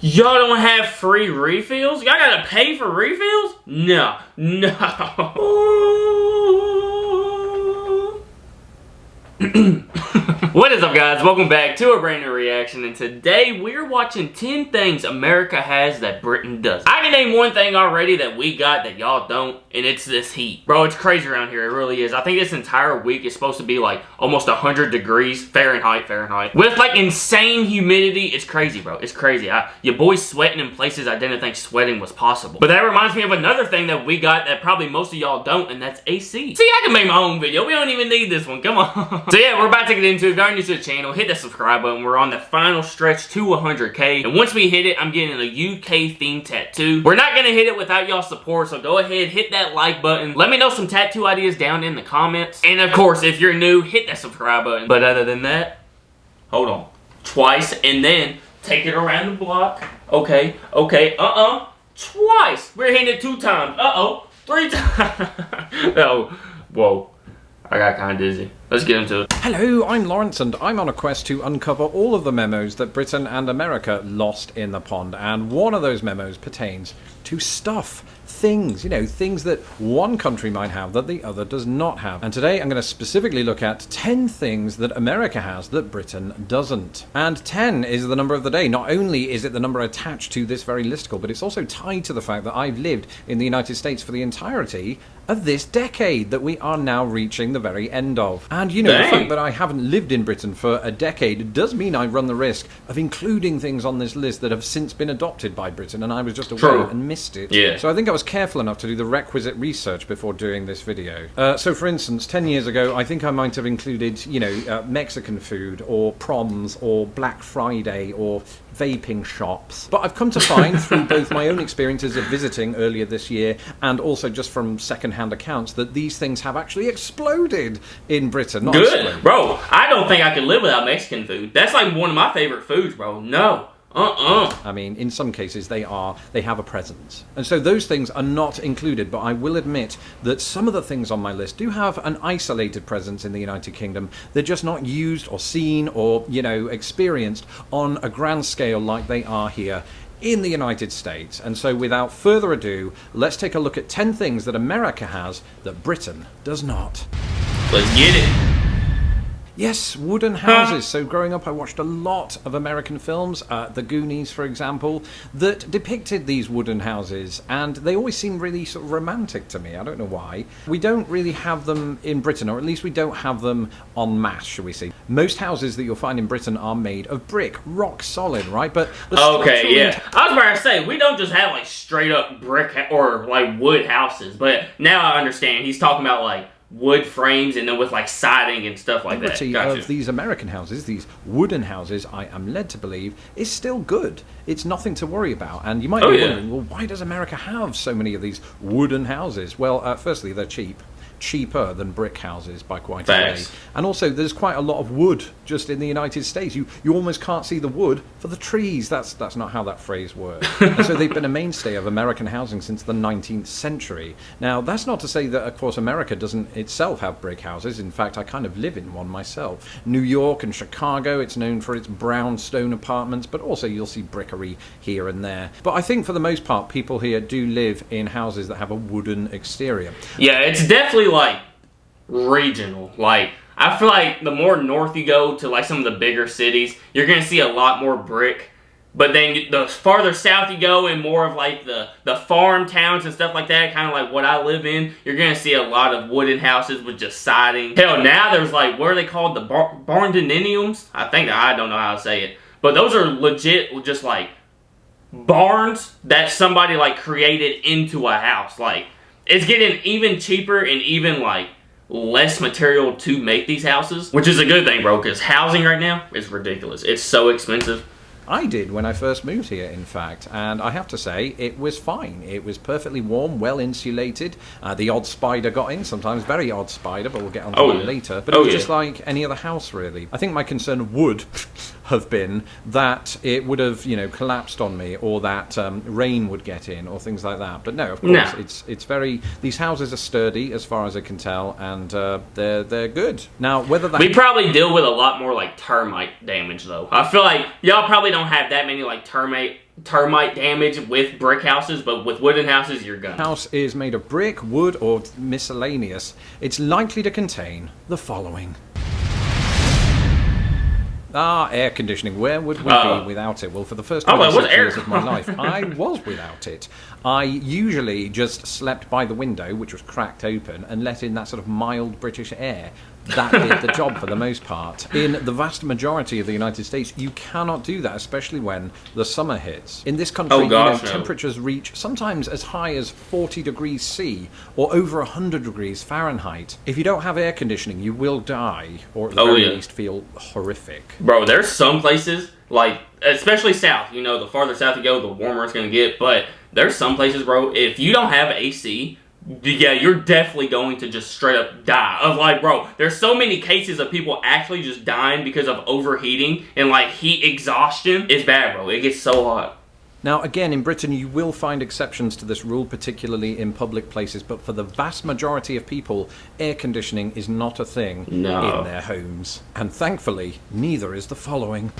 Y'all don't have free refills? Y'all gotta pay for refills? No. What is up, guys? Welcome back to a brand new reaction, and today we're watching 10 things America has that Britain doesn't. I can name one thing already that we got that y'all don't, and it's this heat. Bro, it's crazy around here, it really is. I think this entire week is supposed to be like almost 100 degrees Fahrenheit, with like insane humidity. It's crazy, bro. It's crazy. Your boy's sweating in places I didn't think sweating was possible. But that reminds me of another thing that we got that probably most of y'all don't, and that's AC. See, I can make my own video. We don't even need this one. Come on. So yeah, we're about to get into it. If you're new to the channel, hit that subscribe button. We're on the final stretch to 100K. And once we hit it, I'm getting a UK themed tattoo. We're not gonna hit it without y'all support, so go ahead, hit that like button. Let me know some tattoo ideas down in the comments. And of course, if you're new, hit that subscribe button. But other than that, hold on. Twice, and then take it around the block. Okay, twice. We're hitting it 2 times. 3 times. Oh, whoa. I got kind of dizzy. Let's get into it. Hello, I'm Lawrence, and I'm on a quest to uncover all of the memos that Britain and America lost in the pond. And one of those memos pertains to stuff. Things, you know, things that one country might have that the other does not have. And today I'm going to specifically look at 10 things that America has that Britain doesn't. And 10 is the number of the day. Not only is it the number attached to this very listicle, but it's also tied to the fact that I've lived in the United States for the entirety of this decade that we are now reaching the very end of. And you know, the fact that I haven't lived in Britain for a decade does mean I run the risk of including things on this list that have since been adopted by Britain, and I was just away and missed it. Yeah. So I think I was careful enough to do the requisite research before doing this video. So for instance, 10 years ago, I think I might have included, you know, Mexican food, or proms, or Black Friday, or vaping shops. But I've come to find, through both my own experiences of visiting earlier this year and also just from second-hand accounts, that these things have actually exploded in Britain. Not Good. exploded. Bro, I don't think I could live without Mexican food. That's like one of my favorite foods, bro. No. I mean, in some cases they have a presence. And so those things are not included, but I will admit that some of the things on my list do have an isolated presence in the United Kingdom. They're just not used or seen or, you know, experienced on a grand scale like they are here in the United States. And so without further ado, let's take a look at 10 things that America has that Britain does not. Let's get it. Yes, wooden houses. So growing up, I watched a lot of American films, The Goonies, for example, that depicted these wooden houses, and they always seemed really sort of romantic to me. I don't know why. We don't really have them in Britain, or at least we don't have them en masse, shall we say. Most houses that you'll find in Britain are made of brick, rock solid, right? But okay, yeah. I was about to say, we don't just have like straight up brick or like wood houses, but now I understand. He's talking about like wood frames and then with like siding and stuff like that. Of these American houses, these wooden houses, I am led to believe, is still good. It's nothing to worry about. And you might be wondering, well, why does America have so many of these wooden houses? Well, firstly, they're cheap. Cheaper than brick houses by quite a way. And also there's quite a lot of wood just in the United States. You almost can't see the wood for the trees. That's not how that phrase works. And so they've been a mainstay of American housing since the 19th century. Now that's not to say that of course America doesn't itself have brick houses. In fact, I kind of live in one myself. New York and Chicago, it's known for its brownstone apartments, but also you'll see brickery here and there. But I think for the most part people here do live in houses that have a wooden exterior. Yeah, it's definitely like regional. Like I feel like the more north you go to like some of the bigger cities, you're gonna see a lot more brick. But then the farther south you go and more of like the farm towns and stuff like that, kind of like what I live in, you're gonna see a lot of wooden houses with just siding. Hell, now there's like, what are they called? The barndominiums? I don't know how to say it. But those are legit just like barns that somebody like created into a house. Like, it's getting even cheaper and even like less material to make these houses, which is a good thing, bro, because housing right now is ridiculous. It's so expensive. I did when I first moved here, in fact, and I have to say it was fine. It was perfectly warm, well insulated. The odd spider got in, sometimes very odd spider, but we'll get on to that later. But it was just like any other house, really. I think my concern would have been that it would have, you know, collapsed on me, or that rain would get in, or things like that. But no, of course, it's very. These houses are sturdy, as far as I can tell, and they're good. Now, whether that we probably deal with a lot more like termite damage, though. I feel like y'all probably don't have that many like termite termite damage with brick houses, but with wooden houses, you're gonna. House is made of brick, wood, or miscellaneous. It's likely to contain the following. Air conditioning. Where would we be without it? Well, for the first 26 years of my life, I was without it. I usually just slept by the window, which was cracked open, and let in that sort of mild British air. That did the job for the most part. In the vast majority of the United States, you cannot do that, especially when the summer hits. In this country, temperatures reach sometimes as high as 40 degrees C or over 100 degrees Fahrenheit. If you don't have air conditioning, you will die, or at the very least feel horrific. Bro, there's some places, like, especially south, you know, the farther south you go, the warmer it's going to get, but there's some places, bro, if you don't have AC, yeah, you're definitely going to just straight up die. Of like, bro, there's so many cases of people actually just dying because of overheating and like heat exhaustion. It's bad, bro. It gets so hot. Now, again, in Britain, you will find exceptions to this rule, particularly in public places, but for the vast majority of people, air conditioning is not a thing in their homes. And thankfully, neither is the following.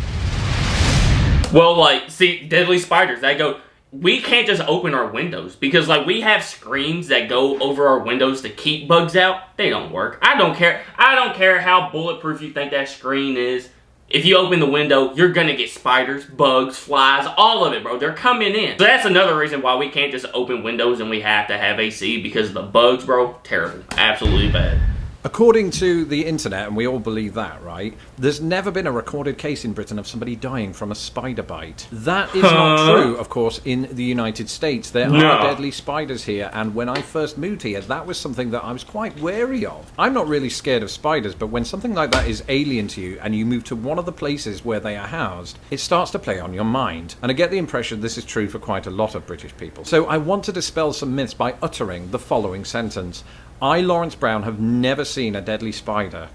Well, like, see, deadly spiders, they go... We can't just open our windows because, like, we have screens that go over our windows to keep bugs out. They don't work. I don't care. I don't care how bulletproof you think that screen is. If you open the window, you're gonna get spiders, bugs, flies, all of it, bro. They're coming in. So that's another reason why we can't just open windows and we have to have AC, because the bugs, bro, terrible. Absolutely bad. According to the internet, and we all believe that, right? There's never been a recorded case in Britain of somebody dying from a spider bite. That is not true, of course, in the United States. There are deadly spiders here, and when I first moved here, that was something that I was quite wary of. I'm not really scared of spiders, but when something like that is alien to you, and you move to one of the places where they are housed, it starts to play on your mind. And I get the impression this is true for quite a lot of British people. So I want to dispel some myths by uttering the following sentence. I, Lawrence Brown, have never seen a deadly spider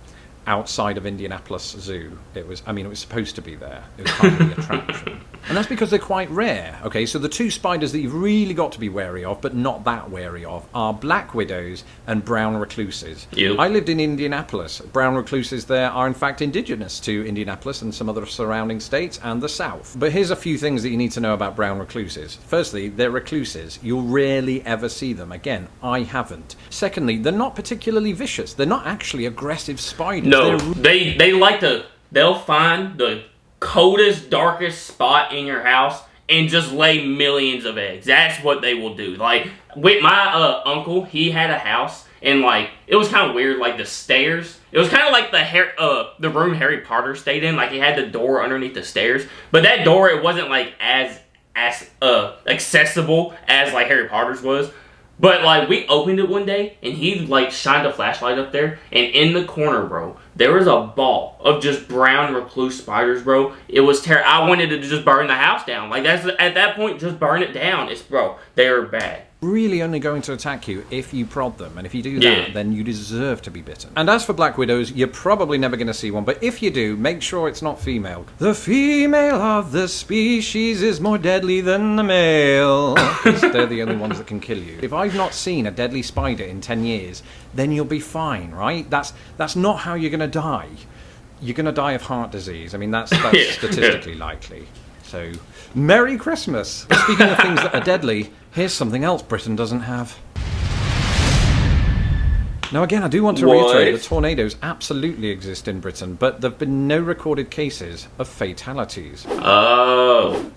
outside of Indianapolis Zoo. It was supposed to be there. It was kind of the attraction. And that's because they're quite rare. Okay, so the two spiders that you've really got to be wary of, but not that wary of, are black widows and brown recluses. I lived in Indianapolis. Brown recluses there are in fact indigenous to Indianapolis and some other surrounding states and the South. But here's a few things that you need to know about brown recluses. Firstly, they're recluses. You'll rarely ever see them. Again, I haven't. Secondly, they're not particularly vicious. They're not actually aggressive spiders. No, they like to, they'll find the coldest, darkest spot in your house and just lay millions of eggs. That's what they will do. Like, with my uncle, he had a house, and like, it was kind of weird, like the stairs. It was kind of like the room Harry Potter stayed in. Like, he had the door underneath the stairs, but that door, it wasn't like as accessible as like Harry Potter's was. But, like, we opened it one day, and he, like, shined a flashlight up there, and in the corner, bro, there was a ball of just brown recluse spiders, bro. It was terrible. I wanted to just burn the house down. Like, that's at that point, just burn it down. Bro, they're bad. Really only going to attack you if you prod them, and if you do that, then you deserve to be bitten. And as for black widows, you're probably never going to see one, but if you do, make sure it's not female. The female of the species is more deadly than the male, because they're the only ones that can kill you. If I've not seen a deadly spider in 10 years, then you'll be fine, right? That's not how you're going to die. You're going to die of heart disease. I mean, that's statistically likely. So, Merry Christmas! Speaking of things that are deadly, here's something else Britain doesn't have. Now again, I do want to reiterate that tornadoes absolutely exist in Britain, but there have been no recorded cases of fatalities. Oh.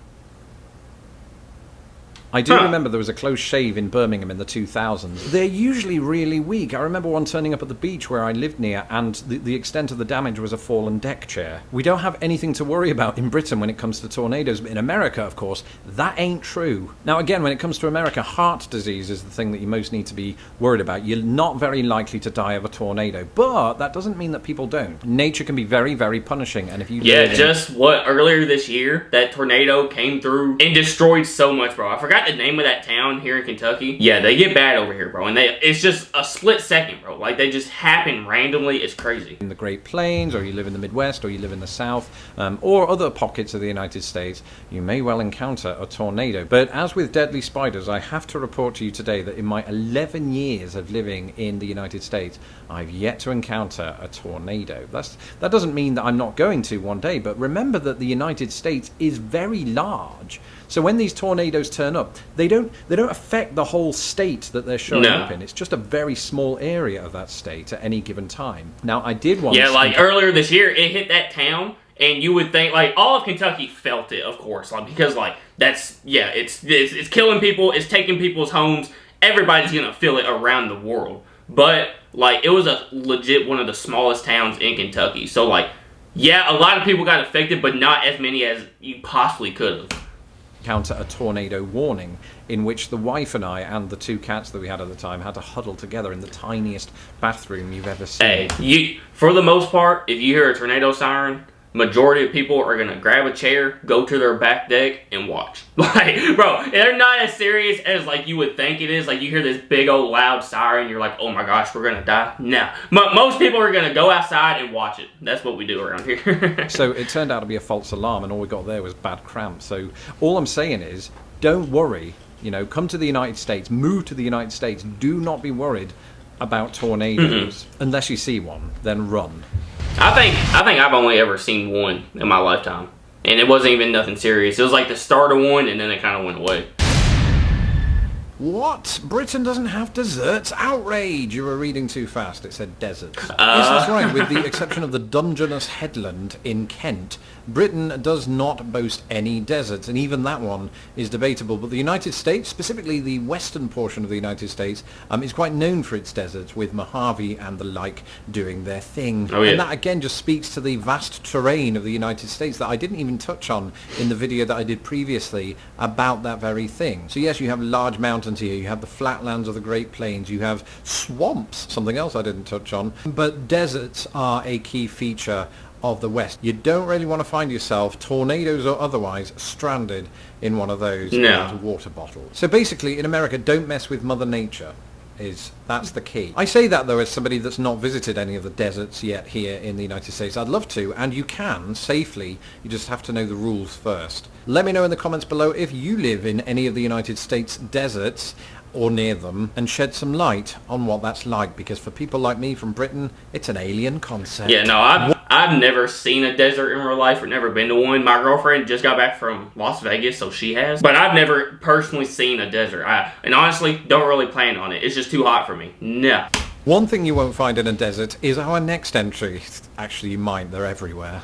I do remember there was a close shave in Birmingham in the 2000s. They're usually really weak. I remember one turning up at the beach where I lived near, and the extent of the damage was a fallen deck chair. We don't have anything to worry about in Britain when it comes to tornadoes, but in America, of course, that ain't true. Now again, when it comes to America, heart disease is the thing that you most need to be worried about. You're not very likely to die of a tornado, but that doesn't mean that people don't. Nature can be very, very punishing, and if you... earlier this year, that tornado came through and destroyed so much, bro. I forgot the name of that town here in Kentucky. Yeah, they get bad over here, bro. And it's just a split second, bro. Like, they just happen randomly. It's crazy. In the Great Plains, or you live in the Midwest, or you live in the South, or other pockets of the United States, you may well encounter a tornado. But as with deadly spiders, I have to report to you today that in my 11 years of living in the United States, I've yet to encounter a tornado. That doesn't mean that I'm not going to one day, but remember that the United States is very large. So when these tornadoes turn up, they don't affect the whole state that they're showing up in. It's just a very small area of that state at any given time. Now, I did once... Yeah, like earlier this year, it hit that town, and you would think, like, all of Kentucky felt it, of course, like, because, like, that's, yeah, it's killing people, it's taking people's homes, everybody's gonna feel it around the world. But, like, it was a legit one of the smallest towns in Kentucky, so, like, yeah, a lot of people got affected, but not as many as you possibly could have. Counter a tornado warning in which the wife and I and the 2 cats that we had at the time had to huddle together in the tiniest bathroom you've ever seen. Hey, for the most part, if you hear a tornado siren, majority of people are going to grab a chair, go to their back deck, and watch. Like, bro, they're not as serious as, like, you would think it is. Like, you hear this big old loud siren, you're like, oh my gosh, we're going to die. No. Most people are going to go outside and watch it. That's what we do around here. So it turned out to be a false alarm, and all we got there was bad cramp. So all I'm saying is, don't worry. You know, come to the United States, move to the United States. Do not be worried about tornadoes. Unless you see one, then run. I think I've only ever seen one in my lifetime. And it wasn't even nothing serious. It was like the start of one, and then it kind of went away. What? Britain doesn't have deserts? Outrage! You were reading too fast. It said deserts. Yes, that's right. With the exception of the Dungeness Headland in Kent, Britain does not boast any deserts, and even that one is debatable. But the United States, specifically the western portion of the United States, is quite known for its deserts, with Mojave and the like doing their thing. Oh, yeah. And that, again, just speaks to the vast terrain of the United States that I didn't even touch on in the video that I did previously about that very thing. So yes, you have large mountains here, you have the flatlands of the Great Plains, you have swamps, something else I didn't touch on, but deserts are a key feature of the West. You don't really want to find yourself, tornadoes or otherwise, stranded in one of those without a water bottle. So basically, in America, don't mess with Mother Nature. That's the key. I say that, though, as somebody that's not visited any of the deserts yet here in the United States. I'd love to, and you can, safely. You just have to know the rules first. Let me know in the comments below if you live in any of the United States deserts or near them, and shed some light on what that's like, because for people like me from Britain, it's an alien concept. Yeah, no, I've never seen a desert in real life, or never been to one. My girlfriend just got back from Las Vegas, so she has. But I've never personally seen a desert. And honestly, don't really plan on it. It's just too hot for me. No. One thing you won't find in a desert is our next entry. Actually, you might. They're everywhere.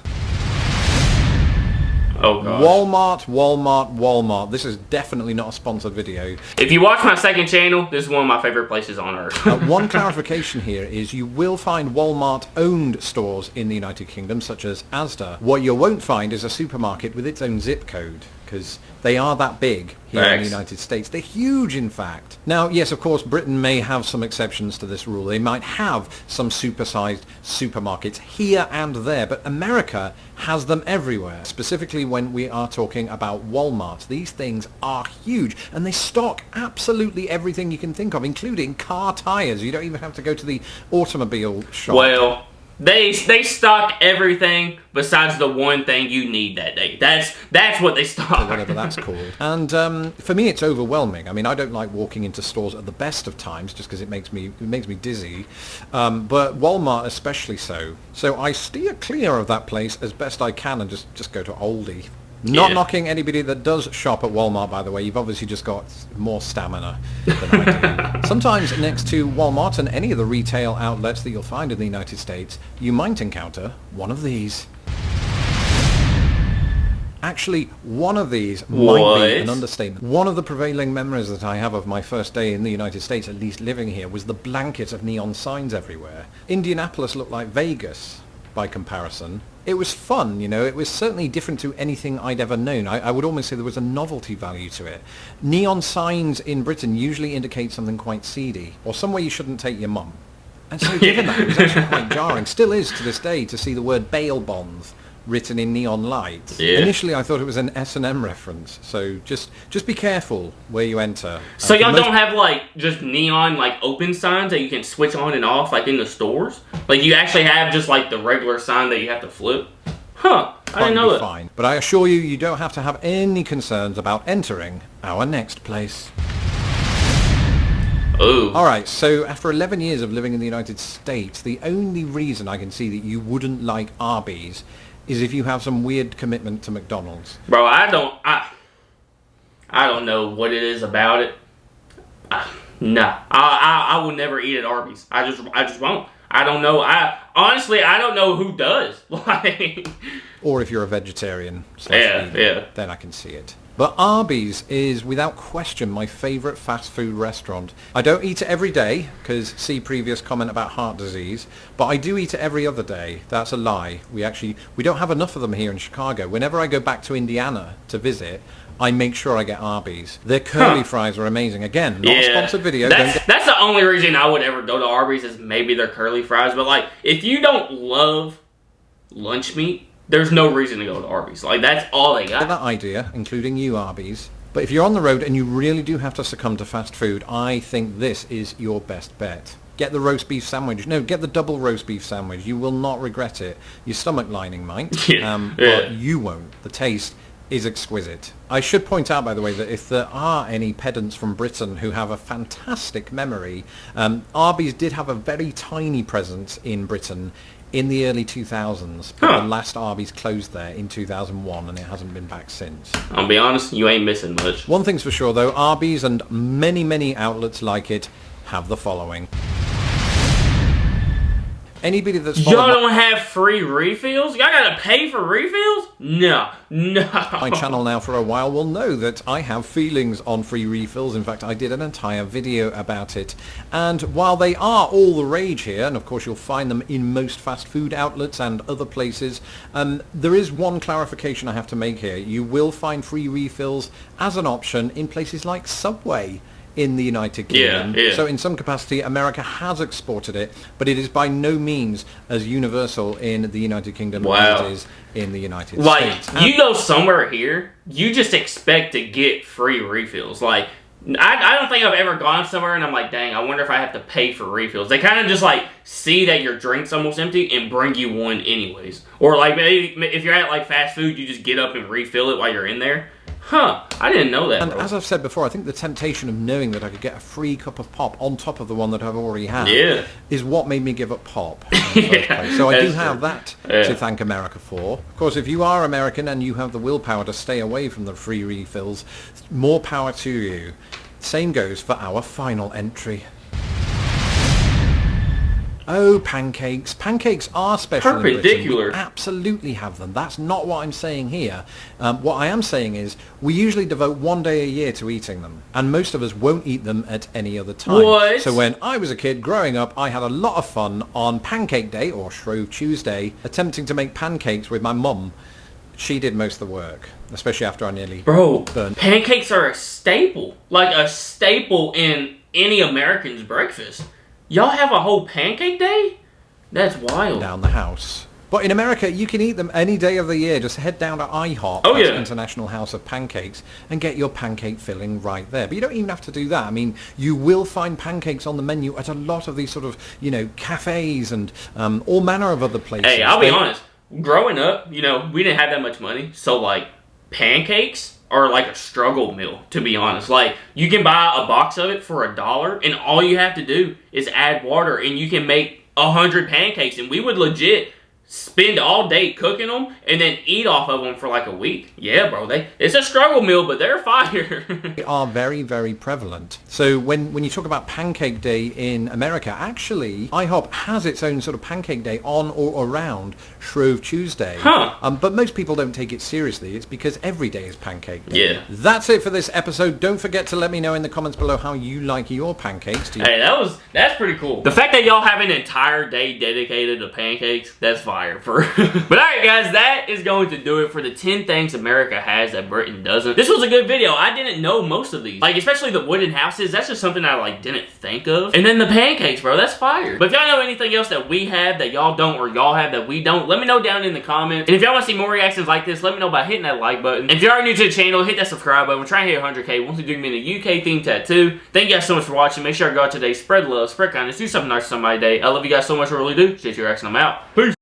Oh, gosh. Walmart. This is definitely not a sponsored video. If you watch my second channel, this is one of my favorite places on earth. One clarification here is you will find Walmart-owned stores in the United Kingdom, such as Asda. What you won't find is a supermarket with its own zip code, because they are that big here in the United States. They're huge, in fact. Now, yes, of course, Britain may have some exceptions to this rule. They might have some supersized supermarkets here and there, but America has them everywhere, specifically when we are talking about Walmart. These things are huge, and they stock absolutely everything you can think of, including car tires. You don't even have to go to the automobile shop. Well, they stock everything besides the one thing you need that day. That's what they stock. Or whatever that's called. And for me, it's overwhelming. I mean, I don't like walking into stores at the best of times just because it makes me dizzy. But Walmart especially so. So I steer clear of that place as best I can and just go to Aldi. Not knocking anybody that does shop at Walmart, by the way. You've obviously just got more stamina than I do. Sometimes next to Walmart and any of the retail outlets that you'll find in the United States, you might encounter one of these. Actually, one of these might be an understatement. One of the prevailing memories that I have of my first day in the United States, at least living here, was the blanket of neon signs everywhere. Indianapolis looked like Vegas by comparison. It was fun, you know, it was certainly different to anything I'd ever known. I would almost say there was a novelty value to it. Neon signs in Britain usually indicate something quite seedy, or somewhere you shouldn't take your mum. And so given that, it was actually quite jarring, still is to this day, to see the word bail bonds written in neon lights. Yeah. Initially I thought it was an S&M reference, so just be careful where you enter. So y'all don't have like just neon like open signs that you can switch on and off like in the stores? Like you actually have just like the regular sign that you have to flip? Huh, I didn't know that. Fine. But I assure you, you don't have to have any concerns about entering our next place. Ooh. Alright, so after 11 years of living in the United States, the only reason I can see that you wouldn't like Arby's is if you have some weird commitment to McDonald's. Bro, I don't know what it is about it. Nah, I will never eat at Arby's. I just won't. I don't know. Honestly, I don't know who does. Like, or if you're a vegetarian, yeah, then I can see it. But Arby's is, without question, my favourite fast food restaurant. I don't eat it every day, because see previous comment about heart disease, but I do eat it every other day. That's a lie. We don't have enough of them here in Chicago. Whenever I go back to Indiana to visit, I make sure I get Arby's. Their curly fries are amazing. Again, not a sponsored video. That's the only reason I would ever go to Arby's is maybe their curly fries. But like, if you don't love lunch meat, there's no reason to go to Arby's. Like, that's all they got. Get that idea, including you, Arby's. But if you're on the road and you really do have to succumb to fast food, I think this is your best bet. Get the roast beef sandwich. No, get the double roast beef sandwich. You will not regret it. Your stomach lining might, but you won't. The taste is exquisite. I should point out, by the way, that if there are any pedants from Britain who have a fantastic memory, Arby's did have a very tiny presence in Britain in the early 2000s, but the last Arby's closed there in 2001, and it hasn't been back since. I'll be honest, you ain't missing much. One thing's for sure, though, Arby's and many, many outlets like it have the following. Anybody that's y'all don't have free refills? Y'all gotta pay for refills? No. My channel now for a while will know that I have feelings on free refills. In fact, I did an entire video about it. And while they are all the rage here, and of course you'll find them in most fast food outlets and other places, there is one clarification I have to make here. You will find free refills as an option in places like Subway in the United Kingdom. Yeah. So in some capacity, America has exported it, but it is by no means as universal in the United Kingdom as it is in the United States. Like, you go somewhere here, you just expect to get free refills. Like, I don't think I've ever gone somewhere and I'm like, dang, I wonder if I have to pay for refills. They kind of just like see that your drink's almost empty and bring you one anyways. Or like, maybe if you're at like fast food, you just get up and refill it while you're in there. Huh, I didn't know that. And as I've said before, I think the temptation of knowing that I could get a free cup of pop on top of the one that I've already had is what made me give up pop in the first place. So I do have that to thank America for. Of course, if you are American and you have the willpower to stay away from the free refills, more power to you. Same goes for our final entry. Oh, pancakes. Pancakes are special in Britain. We absolutely have them. That's not what I'm saying here. What I am saying is we usually devote one day a year to eating them, and most of us won't eat them at any other time. What? So when I was a kid growing up, I had a lot of fun on Pancake Day, or Shrove Tuesday, attempting to make pancakes with my mum. She did most of the work, especially after I nearly burnt. Pancakes are a staple. Like a staple in any American's breakfast. Y'all have a whole pancake day? That's wild. Down the house. But in America, you can eat them any day of the year. Just head down to IHOP, International House of Pancakes, and get your pancake filling right there. But you don't even have to do that. I mean, you will find pancakes on the menu at a lot of these sort of, cafes and all manner of other places. Hey, I'll be honest. Growing up, we didn't have that much money. So, like, pancakes are like a struggle meal, to be honest. Like, you can buy a box of it for $1, and all you have to do is add water, and you can make 100 pancakes, and we would legit spend all day cooking them and then eat off of them for like a week. Yeah, bro, it's a struggle meal, but they're fire. They are very, very prevalent. So when you talk about Pancake Day in America, actually, IHOP has its own sort of Pancake Day on or around Shrove Tuesday. But most people don't take it seriously. It's because every day is Pancake Day. Yeah. That's it for this episode. Don't forget to let me know in the comments below how you like your pancakes. Hey, that's pretty cool. The fact that y'all have an entire day dedicated to pancakes, that's fire. But alright guys, that is going to do it for the 10 things America has that Britain doesn't. This was a good video. I didn't know most of these. Like, especially the wooden houses, that's just something I like didn't think of. And then the pancakes, bro, that's fire. But if y'all know anything else that we have that y'all don't, or y'all have that we don't, let me know down in the comments. And if y'all want to see more reactions like this, let me know by hitting that like button. And if you are new to the channel, hit that subscribe button. We're trying to hit 100K. Once we do, me in a UK themed tattoo. Thank you guys so much for watching. Make sure to go out today, spread love, spread kindness, do something nice for somebody today. I love you guys so much, I really do. Shit, you're I'm out. Peace.